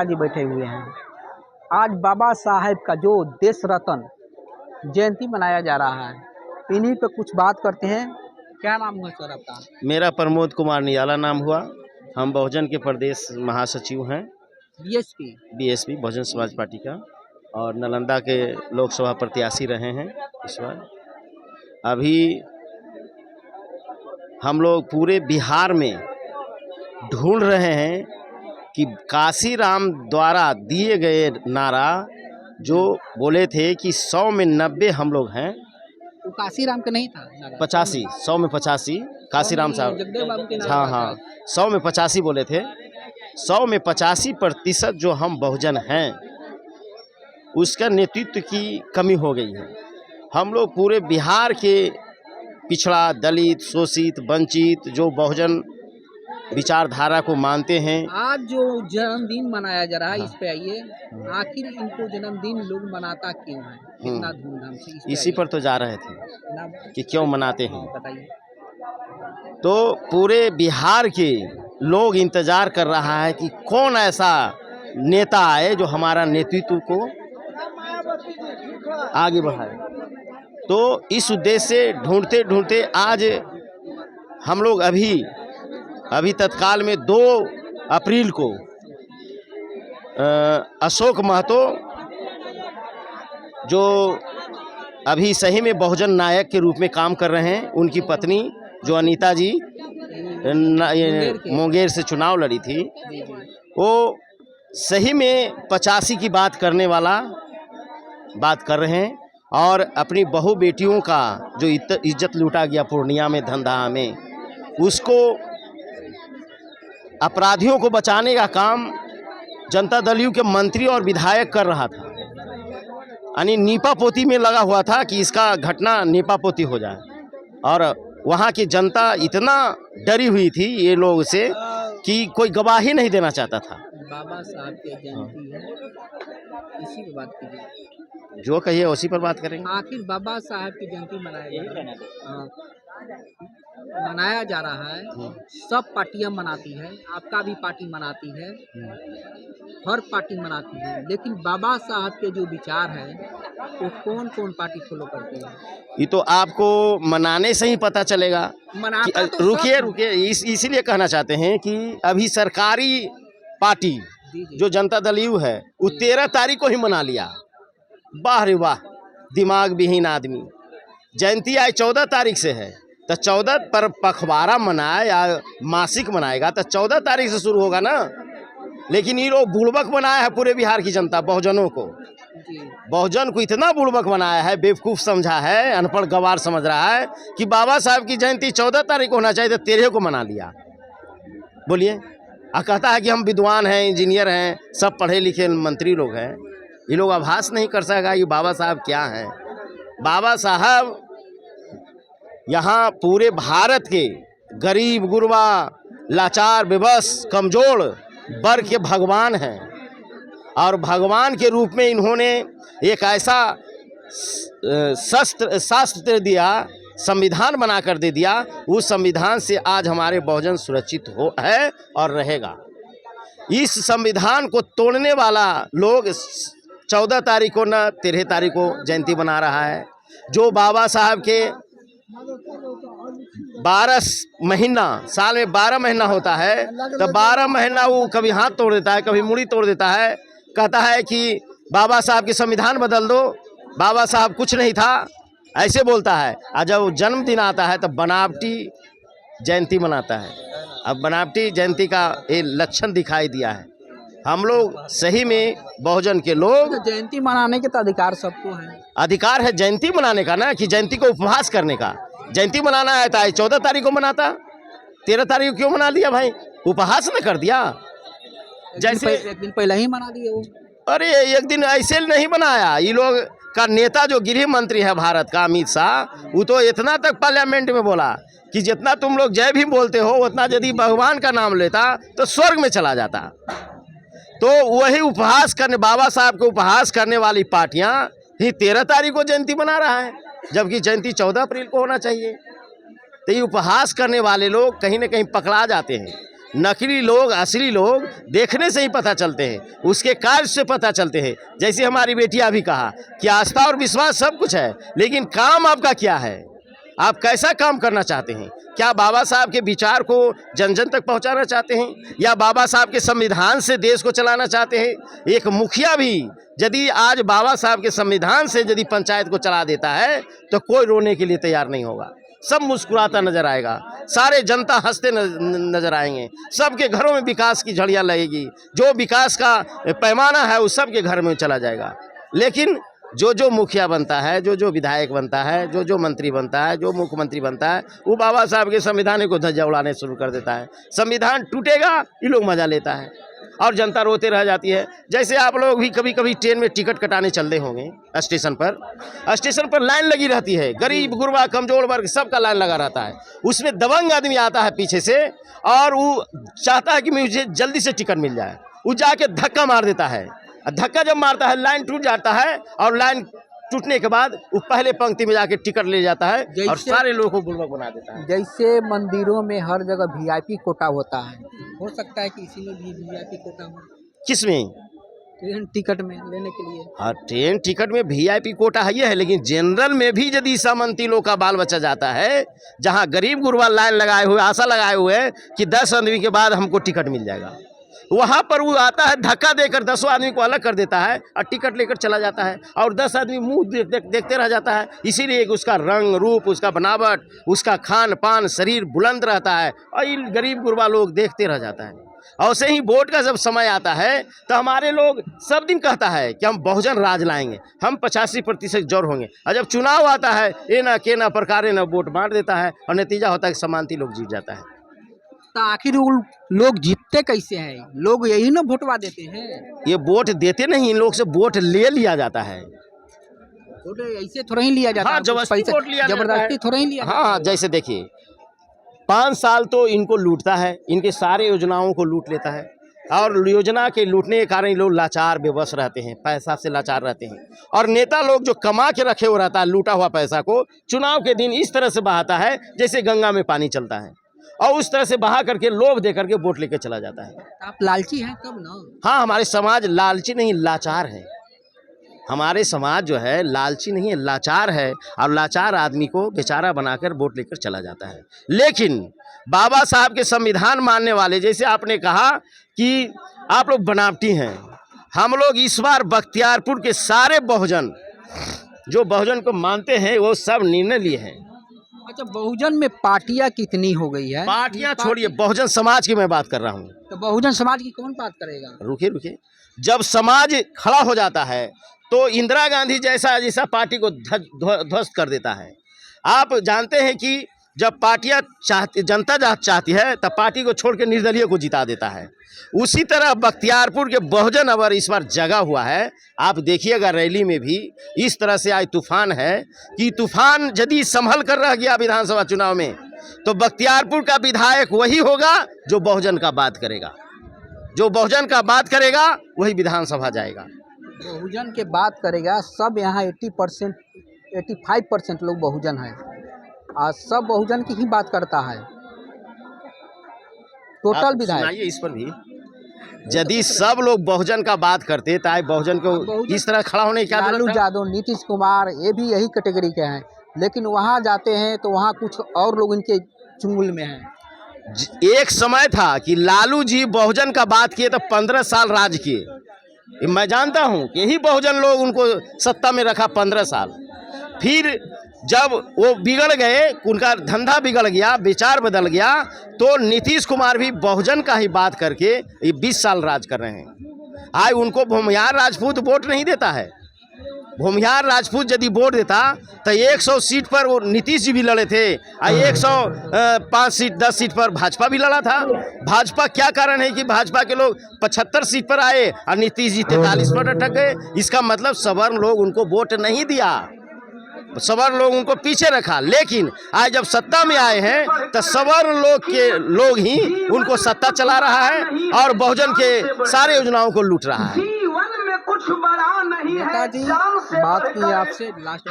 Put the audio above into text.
जी बैठे हुए हैं। आज बाबा साहेब का जो देश रत्न जयंती मनाया जा रहा है, इन्हीं पे कुछ बात करते हैं। क्या नाम हुआ सर आपका? मेरा प्रमोद कुमार नियाला नाम हुआ। हम बहुजन के प्रदेश महासचिव हैं, BSP. BSP Bahujan Samaj party का, और नालंदा के लोकसभा प्रत्याशी रहे हैं इस बार। अभी हम लोग पूरे बिहार में ढूंढ रहे हैं कि काशीराम द्वारा दिए गए नारा जो बोले थे कि 100 में 90 हम लोग हैं, वो काशीराम का नहीं था नारा? 85, 100 में 85 काशीराम साहब, जगदेव बाबू के नारा हाँ, 100 में 85 बोले थे। 100 में 85% जो हम बहुजन हैं, उसका नेतृत्व की कमी हो गई है। हम लोग पूरे बिहार के पिछड़ा, दलित, शोषित, वंचित जो बहुजन विचारधारा को मानते हैं। आज जो जन्मदिन मनाया जा रहा है, इस पे आइए। आखिर इनको जन्मदिन लोग मनाता क्यों है इतना धूमधाम से? इसी पर तो जा रहे थे कि क्यों मनाते हैं। बताइए। तो पूरे बिहार के लोग इंतजार कर रहा है कि कौन ऐसा नेता आए जो हमारा नेतृत्व को आगे बढ़ाए। तो इस उद्देश्य से ढूंढते ढूंढते आज हम लोग अभी तत्काल में 2 अप्रैल को अशोक महतो, जो अभी सही में बहुजन नायक के रूप में काम कर रहे हैं, उनकी पत्नी जो अनीता जी मुंगेर से चुनाव लड़ी थी, वो सही में 85 की बात करने वाला बात कर रहे हैं। और अपनी बहू बेटियों का जो इज्जत लूटा गया पूर्णिया में धंधा में, उसको अपराधियों को बचाने का काम जनता दल यू के मंत्री और विधायक कर रहा था। यानी नीपा पोती में लगा हुआ था कि इसका घटना नीपा पोती हो जाए। और वहाँ की जनता इतना डरी हुई थी ये लोग से कि कोई गवाही नहीं देना चाहता था। बाबा साहब की जयंती है, इसी पे बात कीजिए। जो कहिए उसी पर बात करेंगे। आखिर बाबा साहब की जयंती मनाया जा रहा है। सब पार्टियां मनाती है, आपका भी पार्टी मनाती है, हर पार्टी मनाती है, लेकिन बाबा साहब के जो विचार है वो कौन कौन पार्टी फॉलो करती है? ये तो आपको मनाने से ही पता चलेगा। तो रुकिए इसीलिए कहना चाहते हैं कि अभी सरकारी पार्टी जो जनता दल यू है, वो 13 तारीख को ही मना लिया। वाह रे वाह, दिमाग विहीन आदमी। जयंती आज 14 तारीख से है, तो 14 पर पखवाड़ा मनाए या मासिक मनाएगा तो 14 तारीख से शुरू होगा ना। लेकिन ये लोग बुड़बक बनाया है पूरे बिहार की जनता, बहुजनों को, बहुजन को इतना बुड़बक बनाया है, बेवकूफ़ समझा है, अनपढ़ गवार समझ रहा है कि बाबा साहब की जयंती 14 तारीख को होना चाहिए, तो 13 को मना लिया। बोलिए। कहता है कि हम विद्वान हैं, इंजीनियर हैं, सब पढ़े लिखे मंत्री लोग हैं। ये लोग आभास नहीं कर सकेगा ये बाबा साहब क्या हैं। बाबा साहब यहाँ पूरे भारत के गरीब गुरबा, लाचार, बेबस, कमजोर वर्ग के भगवान हैं। और भगवान के रूप में इन्होंने एक ऐसा शास्त्र दिया, संविधान बनाकर दे दिया। उस संविधान से आज हमारे बहुजन सुरक्षित है और रहेगा। इस संविधान को तोड़ने वाला लोग 14 तारीख को न 13 तारीख को जयंती मना रहा है। जो बाबा साहब के 12 महीना, साल में 12 महीना होता है, तो 12 महीना वो कभी हाथ तोड़ देता है, कभी मुड़ी तोड़ देता है। कहता है कि बाबा साहब के संविधान बदल दो, बाबा साहब कुछ नहीं था, ऐसे बोलता है। और जब जन्मदिन आता है तो बनावटी जयंती मनाता है। अब बनावटी जयंती का ये लक्षण दिखाई दिया है। हम लोग सही में बहुजन के लोग, जयंती मनाने के तो अधिकार सबको है। अधिकार है जयंती मनाने का ना, कि जयंती को उपवास करने का। जयंती मनाना है तो 14 तारीख को मनाता, 13 तारीख को क्यों मना लिया भाई? उपवास न कर दिया। जैसे एक दिन पहले ही मना दिए वो। अरे एक दिन ऐसे नहीं बनाया। ये लोग का नेता जो गृह मंत्री है भारत का, अमित शाह, वो तो इतना तक पार्लियामेंट में बोला कि जितना तुम लोग जय भीम बोलते हो, उतना यदि भगवान का नाम लेता तो स्वर्ग में चला जाता। तो वही उपहास करने, बाबा साहब को उपहास करने वाली पार्टियां ही 13 तारीख को जयंती मना रहा है, जबकि जयंती 14 अप्रैल को होना चाहिए। तो ये उपहास करने वाले लोग कहीं ना कहीं पकड़ा जाते हैं। नकली लोग असली लोग देखने से ही पता चलते हैं, उसके कार्य से पता चलते हैं। जैसे हमारी बेटियां भी कहा कि आस्था और विश्वास सब कुछ है, लेकिन काम आपका क्या है, आप कैसा काम करना चाहते हैं? क्या बाबा साहब के विचार को जन जन तक पहुंचाना चाहते हैं, या बाबा साहब के संविधान से देश को चलाना चाहते हैं? एक मुखिया भी यदि आज बाबा साहब के संविधान से यदि पंचायत को चला देता है तो कोई रोने के लिए तैयार नहीं होगा, सब मुस्कुराता नजर आएगा, सारे जनता हंसते नजर आएंगे, सबके घरों में विकास की झड़ियाँ लगेगी, जो विकास का पैमाना है वो सबके घर में चला जाएगा। लेकिन जो मुखिया बनता है, जो विधायक बनता है, जो मंत्री बनता है, जो मुख्यमंत्री बनता है, वो बाबा साहब के संविधान को धज्जा उड़ाने शुरू कर देता है। संविधान टूटेगा, ये लोग मजा लेता है और जनता रोते रह जाती है। जैसे आप लोग भी कभी कभी ट्रेन में टिकट कटाने चलते होंगे, स्टेशन पर लाइन लगी रहती है, गरीब गुरबा कमजोर वर्ग सबका लाइन लगा रहता है। उसमें दबंग आदमी आता है पीछे से और वो चाहता है कि मुझे जल्दी से टिकट मिल जाए, वो जाके धक्का मार देता है। धक्का जब मारता है लाइन टूट जाता है, और लाइन टूटने के बाद वो पहले पंक्ति में जाके टिकट ले जाता है और सारे लोगों को बुर्बक बना देता है। जैसे मंदिरों में हर जगह वीआईपी कोटा होता है, हो सकता है कि इसी में भी वीआईपी कोटा हो। किसमें? ट्रेन टिकट में लेने के लिए। हाँ, ट्रेन टिकट में वीआईपी कोटा है, लेकिन जनरल में भी यदि सामंती लोग का बाल बच्चा जाता है, जहाँ गरीब गुरबा लाइन लगाए हुए आशा लगाए हुए हैं कि 10 आदमी के बाद हमको टिकट मिल जाएगा, वहाँ पर वो आता है धक्का देकर 10 आदमी को अलग कर देता है और टिकट लेकर चला जाता है, और 10 आदमी मुंह देखते रह जाता है। इसीलिए उसका रंग रूप, उसका बनावट, उसका खान पान, शरीर बुलंद रहता है और ये गरीब गुरबा लोग देखते रह जाता है। और से ही वोट का जब समय आता है तो हमारे लोग सब दिन कहता है कि हम बहुजन राज लाएंगे, हम 85% जोर होंगे, और जब चुनाव आता है ये ना के ना प्रकारे ना वोट बांट देता है और नतीजा होता है कि समांती लोग जीत जाता है। तो आखिर लोग जीतते कैसे हैं? लोग यही ना वोटवा देते हैं। ये वोट देते नहीं, इन लोग से वोट ले लिया जाता है। वोट ऐसे थोड़ा ही लिया जाता है, जबरदस्ती थोड़ा ही लिया। हाँ, जैसे देखिए 5 साल तो इनको लूटता है, इनके सारे योजनाओं को लूट लेता है, और योजना के लूटने के कारण लोग लाचार बेबस रहते हैं, पैसा से लाचार रहते हैं। और नेता लोग जो कमा के रखे हुए रहता है लूटा हुआ पैसा को चुनाव के दिन इस तरह से बहाता है जैसे गंगा में पानी चलता है, और उस तरह से बहा करके लोभ दे करके वोट लेके चला जाता है। आप लालची हैं तब ना? हाँ, हमारे समाज लालची नहीं लाचार है। हमारे समाज जो है लालची नहीं है, लाचार है, और लाचार आदमी को बेचारा बनाकर वोट लेकर चला जाता है। लेकिन बाबा साहब के संविधान मानने वाले, जैसे आपने कहा कि आप लोग बनावटी हैं, हम लोग इस बार बख्तियारपुर के सारे बहुजन जो बहुजन को मानते हैं वो सब निर्णय लिए हैं। अच्छा, बहुजन में पार्टियां कितनी हो गई है? पार्टियां छोड़िए, बहुजन समाज की मैं बात कर रहा हूँ। तो बहुजन समाज की कौन बात करेगा? रुकिए, जब समाज खड़ा हो जाता है तो इंदिरा गांधी जैसा पार्टी को ध्वस्त कर देता है। आप जानते हैं कि जब पार्टियां जनता चाहती है तब पार्टी को छोड़ के निर्दलीय को जिता देता है। उसी तरह बख्तियारपुर के बहुजन अगर इस बार जगा हुआ है, आप देखिएगा रैली में भी इस तरह से आज तूफान है कि तूफान यदि संभल कर रह गया विधानसभा चुनाव में तो बख्तियारपुर का विधायक वही होगा जो बहुजन का बात करेगा, जो बहुजन का बात करेगा वही विधानसभा जाएगा। बहुजन के बात करेगा, सब यहाँ 80% 85% लोग बहुजन है, और सब बहुजन की ही बात करता है टोटल विधायक। सुनाइए इस पर भी, यदि सब लोग बहुजन का बात करते तो आज बहुजन को इस तरह खड़ा होने क्या? लालू यादव, नीतीश कुमार, ये भी यही कैटेगरी के हैं, लेकिन वहाँ जाते हैं तो वहाँ कुछ और लोग इनके चुंगल में हैं। एक समय था कि लालू जी बहुजन का बात किए तो 15 साल राज किए। मैं जानता हूं कि यही बहुजन लोग उनको सत्ता में रखा 15 साल। फिर जब वो बिगड़ गए, उनका धंधा बिगड़ गया, विचार बदल गया, तो नीतीश कुमार भी बहुजन का ही बात करके ये 20 साल राज कर रहे हैं। आज उनको भूमिहार राजपूत वोट नहीं देता है। भूमिहार राजपूत यदि वोट देता तो 100 सीट पर वो नीतीश जी भी लड़े थे, 105 सीट 10 सीट पर भाजपा भी लड़ा था। भाजपा क्या कारण है कि भाजपा के लोग 75 सीट पर आए और नीतीश जी 43 पर अटक गए? इसका मतलब सवर्ण लोग उनको वोट नहीं दिया, सवर्ण लोग उनको पीछे रखा। लेकिन आज जब सत्ता में आए हैं तो सवर्ण लोग ही उनको सत्ता चला रहा है और बहुजन के सारे योजनाओं को लूट रहा है। कुछ बड़ा नहीं है। बात की आपसे लास्ट